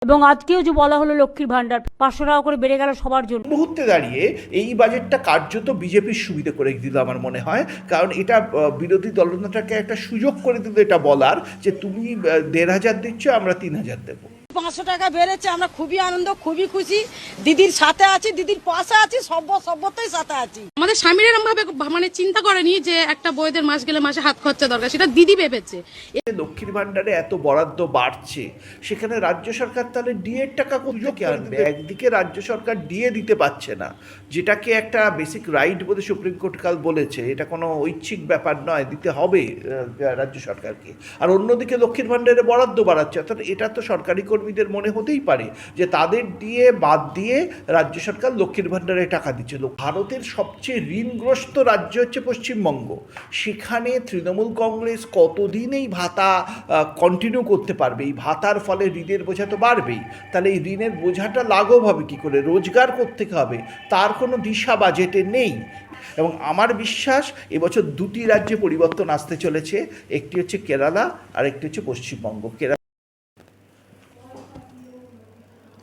এবং আজকেও যে বলা হলো লক্ষ্মীর ভান্ডার 500 টাকা করে বেড়ে গেল সবার জন্য। মুহূর্তে দাঁড়িয়ে এই বাজেটটা কার্যত বিজেপির সুবিধা করে দিল আমার মনে হয়, কারণ এটা বিরোধী দলনেতাকে একটা সুযোগ করে দিল এটা বলার যে তুমি 1,500 দিচ্ছ, আমরা 3,000 দেবো। 500 টাকা বেড়েছে, আমরা খুবই আনন্দ, খুবই খুশি, দিদির সাথে আছি, দিদির পাশে আছি, সভ্যতাই সাথে আছি। আমাদের স্বামীর এরকম ভাবে চিন্তা করেনি যে একটা বইদের মাস গেলে মাসে হাত খরচা দরকার, সেটা দিদি ভেবেছে। লক্ষ্মীর ভান্ডারে এত বরাদ্দ বাড়ছে, সেখানে রাজ্য সরকার তাহলে ডিএর টাকা কোথেকে আনবে? একদিকে রাজ্য সরকার ডিএ দিতে পারছে না, যেটাকে একটা বেসিক রাইট বলে সুপ্রিম কোর্ট কাল বলেছে, এটা কোনো ঐচ্ছিক ব্যাপার নয়, দিতে হবে রাজ্য সরকারকে। আর অন্যদিকে লক্ষ্মীর ভান্ডারে বরাদ্দ বাড়াচ্ছে, অর্থাৎ এটা তো সরকারি কর্মীদের মনে হতেই পারে যে তাদের দিয়ে বাদ দিয়ে রাজ্য সরকার লক্ষ্মীর ভান্ডারে টাকা দিচ্ছে। ভারতের সবচেয়ে ঋণগ্রস্ত রাজ্য হচ্ছে পশ্চিমবঙ্গ, সেখানে তৃণমূল কংগ্রেস কতদিন এই ভাতা কন্টিনিউ করতে পারবে? এই ভাতার ফলে ঋণের বোঝা তো বাড়বেই, তাহলে এই ঋণের বোঝাটা লাঘব হবে কী করে? রোজগার করতে হবে, তার কোনো দিশা বাজেটে নেই। এবং আমার বিশ্বাস এবছর দুটি রাজ্যে পরিবর্তন আসতে চলেছে, একটি হচ্ছে কেরালা আর একটি হচ্ছে পশ্চিমবঙ্গ।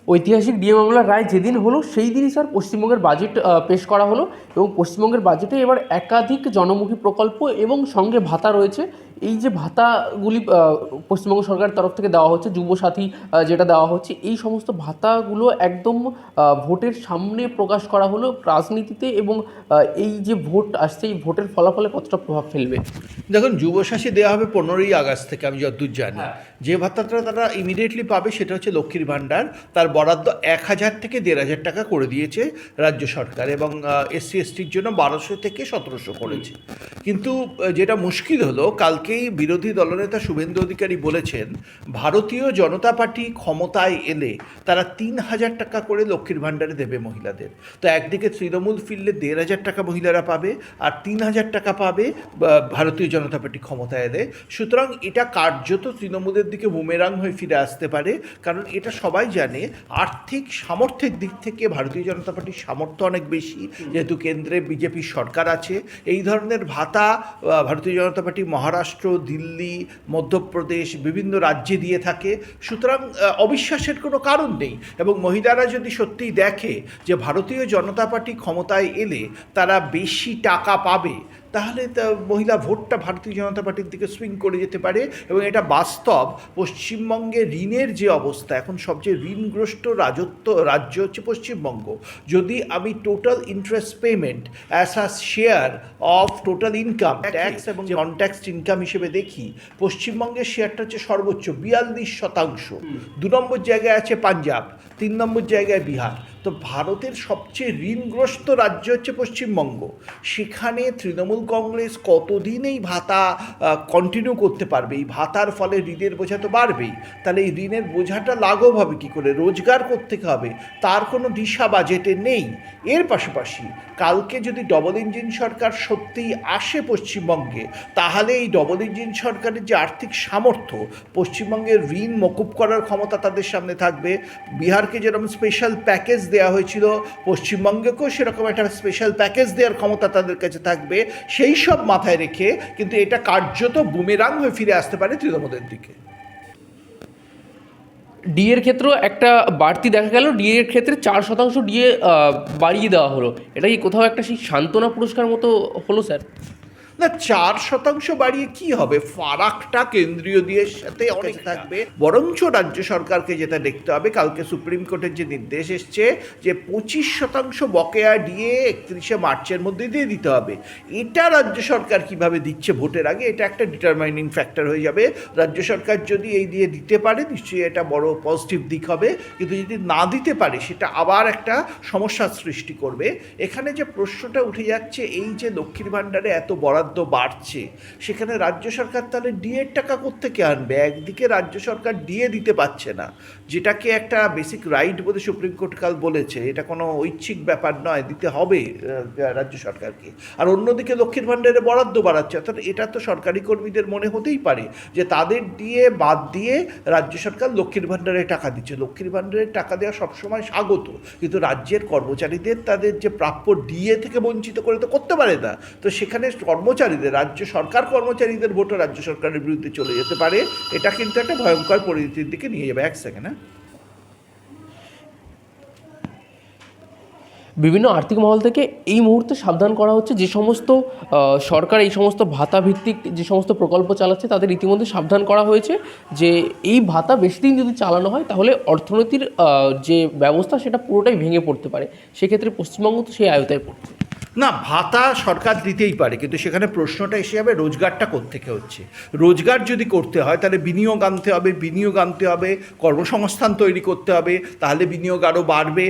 ঐতিহাসিক ডিএ মামলার রায় যেদিন হলো সেই দিনই স্যার পশ্চিমবঙ্গের বাজেট পেশ করা হলো, এবং পশ্চিমবঙ্গের বাজেটে এবার একাধিক জনমুখী প্রকল্প এবং সঙ্গে ভাতা রয়েছে। এই যে ভাতাগুলি পশ্চিমবঙ্গ সরকারের তরফ থেকে দেওয়া হচ্ছে, যুবসাথী যেটা দেওয়া হচ্ছে, এই সমস্ত ভাতাগুলো একদম ভোটের সামনে প্রকাশ করা হলো রাজনীতিতে, এবং এই যে ভোট আসছে এই ভোটের ফলাফলে কতটা প্রভাব ফেলবে? দেখুন, যুবসাথী দেওয়া হবে 15ই আগস্ট থেকে, আমি যতদূর জানি। যে ভাতাটা তারা ইমিডিয়েটলি পাবে সেটা হচ্ছে লক্ষ্মীর ভাণ্ডার, তার বরাদ্দ 1,000 থেকে 1,500 টাকা করে দিয়েছে রাজ্য সরকার, এবং এসসি এসটির জন্য 1200 থেকে 1700 করেছে। কিন্তু যেটা মুশকিল হলো, কালকেই বিরোধী দলনেতা শুভেন্দু অধিকারী বলেছেন ভারতীয় জনতা পার্টি ক্ষমতায় এলে তারা 3,000 টাকা করে লক্ষ্মীর ভাণ্ডারে দেবে মহিলাদের। তো একদিকে তৃণমূল ফিরলে 1,500 টাকা মহিলারা পাবে, আর 3,000 টাকা পাবে ভারতীয় জনতা পার্টি ক্ষমতায় এলে। সুতরাং এটা কার্যত তৃণমূলের দিকে বুমেরাং হয়ে ফিরে আসতে পারে, কারণ এটা সবাই জানে আর্থিক সামর্থ্যের দিক থেকে ভারতীয় জনতা পার্টির সামর্থ্য অনেক বেশি, যেহেতু কেন্দ্রে বিজেপির সরকার আছে। এই ধরনের ভাতা ভারতীয় জনতা পার্টি মহারাষ্ট্র, দিল্লি, মধ্যপ্রদেশ বিভিন্ন রাজ্যে দিয়ে থাকে। সুতরাং অবিশ্বাসের কোনো কারণ নেই, এবং মহিলারা যদি সত্যিই দেখে যে ভারতীয় জনতা পার্টি ক্ষমতায় এলে তারা বেশি টাকা পাবে, তাহলে মহিলা ভোটটা ভারতীয় জনতা পার্টির দিকে সুইং করে যেতে পারে। এবং এটা বাস্তব। পশ্চিমবঙ্গে ঋণের যে অবস্থা, এখন সবচেয়ে ঋণগ্রস্ত রাজ্য হচ্ছে পশ্চিমবঙ্গ। যদি আমি total interest payment as a share of total income, tax এবং নন ট্যাক্সড ইনকাম হিসেবে দেখি, পশ্চিমবঙ্গের শেয়ারটা হচ্ছে সর্বোচ্চ 42%। 2 নম্বর জায়গায় আছে পাঞ্জাব, 3 নম্বর জায়গায় বিহার। তো ভারতের সবচেয়ে ঋণগ্রস্ত রাজ্য হচ্ছে পশ্চিমবঙ্গ, সেখানে তৃণমূল কংগ্রেস কতদিন এই ভাতা কন্টিনিউ করতে পারবে? এই ভাতার ফলে ঋণের বোঝা তো বাড়বেই, তাহলে এই ঋণের বোঝাটা লাঘব হবে কী করে? রোজগার করতে হবে, তার কোনো দিশা বাজেটে নেই। এর পাশাপাশি কালকে যদি ডবল ইঞ্জিন সরকার সত্যিই আসে পশ্চিমবঙ্গে, তাহলে এই ডবল ইঞ্জিন সরকারের যে আর্থিক সামর্থ্য, পশ্চিমবঙ্গের ঋণ মকুব করার ক্ষমতা তাদের সামনে থাকবে। বিহারকে যেরকম স্পেশাল প্যাকেজ দেওয়া হয়েছিল, পশ্চিমবঙ্গকেও সেরকম একটা স্পেশাল প্যাকেজ দেওয়ার ক্ষমতা তাদের কাছে থাকবে। সেই সব মাথায় রেখে কিন্তু এটা কার্যত বুমেরাং হয়ে ফিরে আসতে পারে তৃণমূলের দিকে। ডিএর ক্ষেত্রেও একটা বাড়তি দেখা গেল, ডিএর ক্ষেত্রে 4% ডিএ বাড়িয়ে দেওয়া হলো। এটা কি কোথাও একটা সেই সান্ত্বনা পুরস্কার মতো হলো স্যার? না, 4% বাড়িয়ে কি হবে? ফারাকটা কেন্দ্রীয় ডিএর সাথে অনেক থাকবে। বরঞ্চ রাজ্য সরকারকে যেটা দেখতে হবে, কালকে সুপ্রিম কোর্টের যে নির্দেশ এসছে যে 25% বকেয়া ডিএ 31শে মার্চের মধ্যে দিয়ে দিতে হবে। এটা রাজ্য সরকার কিভাবে দিচ্ছে ভোটের আগে, এটা একটা ডিটারমাইনিং ফ্যাক্টর হয়ে যাবে। রাজ্য সরকার যদি এই দিয়ে দিতে পারে, নিশ্চয়ই এটা বড় পজিটিভ দিক হবে, কিন্তু যদি না দিতে পারে সেটা আবার একটা সমস্যার সৃষ্টি করবে। এখানে যে প্রশ্নটা উঠে যাচ্ছে, এই যে লক্ষ্মীর ভাণ্ডারে এত বরাদ্দ বাড়ছে, সেখানে রাজ্য সরকার তাহলে ডিএর টাকা কোত্থেকে আনবে? একদিকে রাজ্য সরকার ডিএ দিতে পারছে না, যেটাকে একটা বেসিক রাইট বলে সুপ্রিম কোর্ট কাল বলেছে, এটা কোনো ঐচ্ছিক ব্যাপার নয়, দিতে হবে রাজ্য সরকারকে। আর অন্যদিকে লক্ষ্মীর ভাণ্ডারে বরাদ্দ বাড়াচ্ছে, অর্থাৎ এটা তো সরকারি কর্মীদের মনে হতেই পারে যে তাদের দিয়ে বাদ দিয়ে রাজ্য সরকার লক্ষ্মীর ভাণ্ডারে টাকা দিচ্ছে। লক্ষ্মীর ভাণ্ডারে টাকা দেওয়া সবসময় স্বাগত, কিন্তু রাজ্যের কর্মচারীদের তাদের যে প্রাপ্য ডিএ থেকে বঞ্চিত করে তো করতে পারে না। তো সেখানে রাজ্য সরকার কর্মচারীদের ভোটও রাজ্য সরকারের বিরুদ্ধে চলে যেতে পারে। এটা কিন্তু একটা ভয়ঙ্কর পরিস্থিতির দিকে নিয়ে যাবে। এক সেকেন্ড। বিভিন্ন আর্থিক মহল থেকে এই মুহূর্তে সাবধান করা হচ্ছে, যে সমস্ত সরকার এই সমস্ত ভাতা ভিত্তিক যে সমস্ত প্রকল্প চালাচ্ছে তাদের ইতিমধ্যে সাবধান করা হয়েছে যে এই ভাতা বেশি দিন যদি চালানো হয় তাহলে অর্থনীতির যে ব্যবস্থা সেটা পুরোটাই ভেঙে পড়তে পারে। সেক্ষেত্রে পশ্চিমবঙ্গ তো সেই আয়তায় পড়ছে। না, ভাতা সরকার দিতেই পারে, কিন্তু সেখানে প্রশ্নটা এসে যাবে রোজগারটা কোত্থেকে হচ্ছে। রোজগার যদি করতে হয় তাহলে বিনিয়োগ আনতে হবে, বিনিয়োগ আনতে হবে, কর্মসংস্থান তৈরি করতে হবে, তাহলে বিনিয়োগ আরও বাড়বে।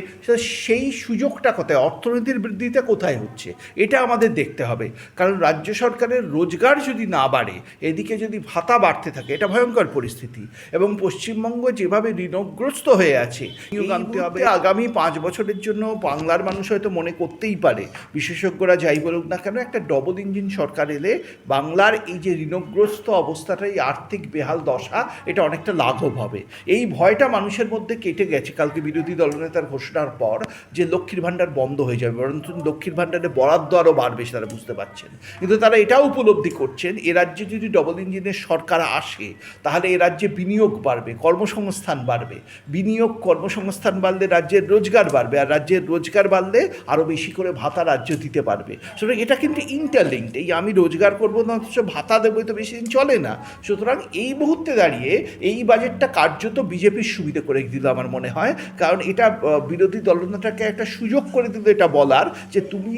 সেই সুযোগটা কোথায়, অর্থনীতির বৃদ্ধিটা কোথায় হচ্ছে, এটা আমাদের দেখতে হবে। কারণ রাজ্য সরকারের রোজগার যদি না বাড়ে, এদিকে যদি ভাতা বাড়তে থাকে, এটা ভয়ঙ্কর পরিস্থিতি। এবং পশ্চিমবঙ্গ যেভাবে ঋণগ্রস্ত হয়ে আছে, বিনিয়োগ আনতে হবে। আগামী 5 বছরের জন্য বাংলার মানুষ হয়তো মনে করতেই পারে, বিশেষজ্ঞরা যাই বলুক না কেন, একটা ডবল ইঞ্জিন সরকার এলে বাংলার এই যে ঋণগ্রস্ত অবস্থাটা, এই আর্থিক বেহাল দশা, এটা অনেকটা লাঘব হবে। এই ভয়টা মানুষের মধ্যে কেটে গেছে কালকে বিরোধী দলনেতার ঘোষণার পর, যে লক্ষ্মীর ভাণ্ডার বন্ধ হয়ে যাবে, বরঞ্চ লক্ষ্মীর ভাণ্ডারে বরাদ্দ আরও বাড়বে, তারা বুঝতে পারছেন। কিন্তু তারা এটাও উপলব্ধি করছেন, এ রাজ্যে যদি ডবল ইঞ্জিনের সরকার আসে তাহলে এ রাজ্যে বিনিয়োগ বাড়বে, কর্মসংস্থান বাড়বে। বিনিয়োগ কর্মসংস্থান বাড়লে রাজ্যের রোজগার বাড়বে, আর রাজ্যের রোজগার বাড়লে আরও বেশি করে ভাতা রাজ্য দিতে পারবে। সুতরাং এটা কিন্তু ইন্টারলিঙ্কড। এই আমি রোজগার করবো না অথচ ভাতা দেবো, তো বেশি দিন চলে না। সুতরাং এই মুহূর্তে দাঁড়িয়ে এই বাজেটটা কার্যত বিজেপির সুবিধা করে দিল আমার মনে হয়। কারণ এটা বিরোধী দলনেতাকে একটা সুযোগ করে দিল এটা বলার, যে তুমি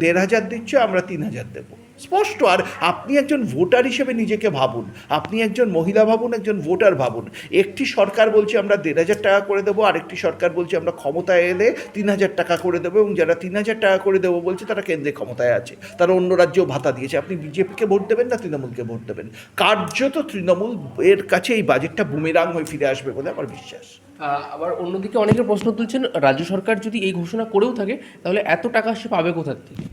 1,500 দিচ্ছ, আমরা 3,000 দেবো। স্পষ্ট। আর আপনি একজন ভোটার হিসেবে নিজেকে ভাবুন, আপনি একজন মহিলা ভাবুন, একজন ভোটার ভাবুন। একটি সরকার বলছে আমরা 1,500 টাকা করে দেবো, আরেকটি সরকার বলছে আমরা ক্ষমতায় এলে 3,000 টাকা করে দেবো, এবং যারা 3,000 টাকা করে দেবো বলছে তারা কেন্দ্রে ক্ষমতায় আছে, তারা অন্য রাজ্যেও ভাতা দিয়েছে। আপনি বিজেপিকে ভোট দেবেন না তৃণমূলকে ভোট দেবেন? কার্যত তৃণমূল এর কাছে এই বাজেটটা বুমেরাং হয়ে ফিরে আসবে বলে আমার বিশ্বাস। আবার অন্যদিকে অনেকে প্রশ্ন তুলছেন, রাজ্য সরকার যদি এই ঘোষণা করেও থাকে তাহলে এত টাকা সে পাবে কোথা থেকে?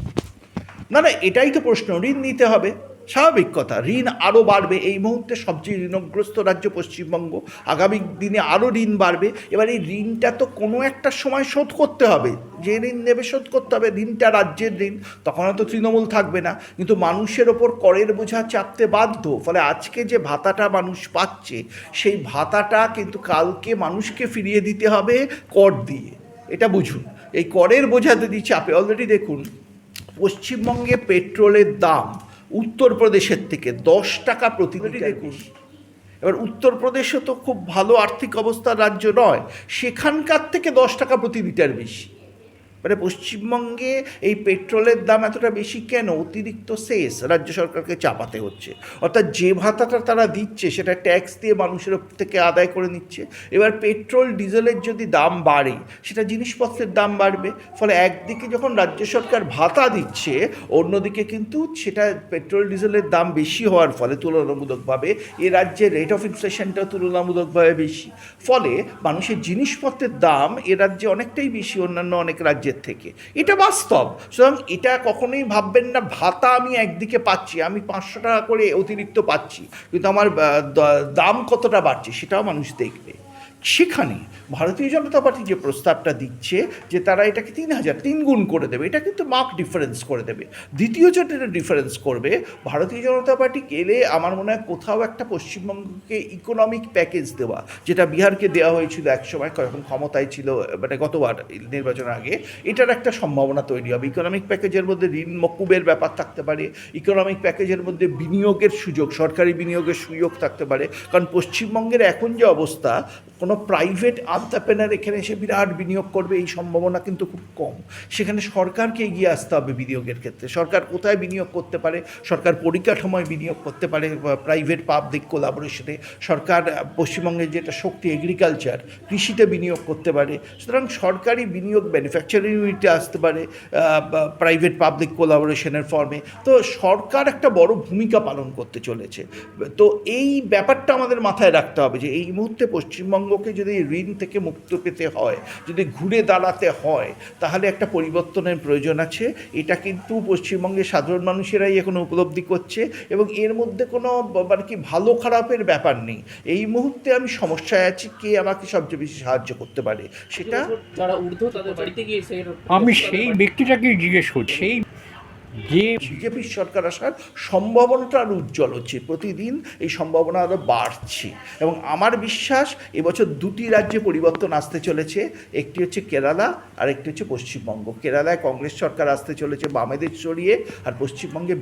না, এটাই তো প্রশ্ন। ঋণ নিতে হবে, স্বাভাবিক কথা। ঋণ আরও বাড়বে। এই মুহূর্তে সবচেয়ে ঋণগ্রস্ত রাজ্য পশ্চিমবঙ্গ, আগামী দিনে আরও ঋণ বাড়বে। এবার এই ঋণটা তো কোনো একটা সময় শোধ করতে হবে, যে ঋণ নেবে শোধ করতে হবে। ঋণটা রাজ্যের ঋণ, তখন হয়তো তৃণমূল থাকবে না, কিন্তু মানুষের ওপর করের বোঝা চাপতে বাধ্য। ফলে আজকে যে ভাতাটা মানুষ পাচ্ছে, সেই ভাতাটা কিন্তু কালকে মানুষকে ফিরিয়ে দিতে হবে কর দিয়ে। এটা বুঝুন, এই করের বোঝা যদি চাপে, অলরেডি দেখুন পশ্চিমবঙ্গে পেট্রোলের দাম উত্তরপ্রদেশের থেকে 10 টাকা প্রতি লিটার বেশি। এবার উত্তরপ্রদেশও তো খুব ভালো আর্থিক অবস্থার রাজ্য নয়, সেখানকার থেকে 10 টাকা প্রতি লিটার বেশি। মানে পশ্চিমবঙ্গে এই পেট্রোলের দাম এতটা বেশি কেন? অতিরিক্ত সেস রাজ্য সরকারকে চাপাতে হচ্ছে। অর্থাৎ যে ভাতাটা তারা দিচ্ছে সেটা ট্যাক্স দিয়ে মানুষের থেকে আদায় করে নিচ্ছে। এবার পেট্রোল ডিজেলের যদি দাম বাড়ে, সেটা জিনিসপত্রের দাম বাড়বে। ফলে একদিকে যখন রাজ্য সরকার ভাতা দিচ্ছে, অন্যদিকে কিন্তু সেটা পেট্রোল ডিজেলের দাম বেশি হওয়ার ফলে তুলনামূলকভাবে এ রাজ্যের রেট অফ ইনফ্লেশনটাও তুলনামূলকভাবে বেশি। ফলে মানুষের জিনিসপত্রের দাম এ রাজ্যে অনেকটাই বেশি অন্যান্য অনেক রাজ্যের থেকে। এটা বাস্তব। সুতরাং এটা কখনোই ভাববেন না ভাতা আমি একদিকে পাচ্ছি, আমি 500 টাকা করে অতিরিক্ত পাচ্ছি, কিন্তু আমার দাম কতটা বাড়ছে সেটাও মানুষ দেখবে। সেখানে ভারতীয় জনতা পার্টি যে প্রস্তাবটা দিচ্ছে যে তারা এটাকে 3,000 3 গুণ করে দেবে, এটা কিন্তু মার্ক ডিফারেন্স করে দেবে। দ্বিতীয় যেটা ডিফারেন্স করবে, ভারতীয় জনতা পার্টি গেলে আমার মনে হয় কোথাও একটা পশ্চিমবঙ্গকে ইকোনমিক প্যাকেজ দেওয়া, যেটা বিহারকে দেওয়া হয়েছিল একসময় যখন ক্ষমতায় ছিল, মানে গতবার নির্বাচনের আগে, এটার একটা সম্ভাবনা তৈরি হবে। ইকোনমিক প্যাকেজের মধ্যে ঋণ মকুবের ব্যাপার থাকতে পারে, ইকোনমিক প্যাকেজের মধ্যে বিনিয়োগের সুযোগ, সরকারি বিনিয়োগের সুযোগ থাকতে পারে। কারণ পশ্চিমবঙ্গের এখন যে অবস্থা, কোনো প্রাইভেট আন্টারপ্রেনার এখানে এসে বিরাট বিনিয়োগ করবে এই সম্ভাবনা কিন্তু খুব কম। সেখানে সরকারকে এগিয়ে আসতে হবে বিনিয়োগের ক্ষেত্রে। সরকার কোথায় বিনিয়োগ করতে পারে? সরকার পরিকাঠামোয় বিনিয়োগ করতে পারে, প্রাইভেট পাবলিক কোলাবোরেশনে। সরকার পশ্চিমবঙ্গের যেটা শক্তি, এগ্রিকালচার, কৃষিতে বিনিয়োগ করতে পারে। সুতরাং সরকারি বিনিয়োগ ম্যানুফ্যাকচারিং ইউনিটে আসতে পারে, প্রাইভেট পাবলিক কোলাবোরেশনের ফর্মে। তো সরকার একটা বড় ভূমিকা পালন করতে চলেছে। তো এই ব্যাপারটা আমাদের মাথায় রাখতে হবে যে এই মুহূর্তে পশ্চিমবঙ্গকে যদি ঋণ থেকে মুক্ত পেতে হয়, যদি ঘুরে দাঁড়াতে হয়, তাহলে একটা পরিবর্তনের প্রয়োজন আছে। এটা কিন্তু পশ্চিমবঙ্গের সাধারণ মানুষেরাই এখন উপলব্ধি করছে, এবং এর মধ্যে কোনো মানে কি ভালো খারাপের ব্যাপার নেই। এই মুহূর্তে আমি সমস্যায় আছি, কে আমাকে সবচেয়ে বেশি সাহায্য করতে পারে সেটা যারা ঊর্ধ্ব তাদের বাড়িতে গিয়ে আমি সেই ব্যক্তিটাকে জিজ্ঞেস করছি। সেই যে বিজেপির সরকার আসার সম্ভাবনাটা আরও উজ্জ্বল হচ্ছে, প্রতিদিন এই সম্ভাবনা আরও বাড়ছে এবং আমার বিশ্বাস এবছর দুটি রাজ্যে পরিবর্তন আসতে চলেছে, একটি হচ্ছে কেরালা আর একটি হচ্ছে পশ্চিমবঙ্গ। কেরালায় কংগ্রেস সরকার আসতে চলেছে বামেদের সরিয়ে, আর পশ্চিমবঙ্গে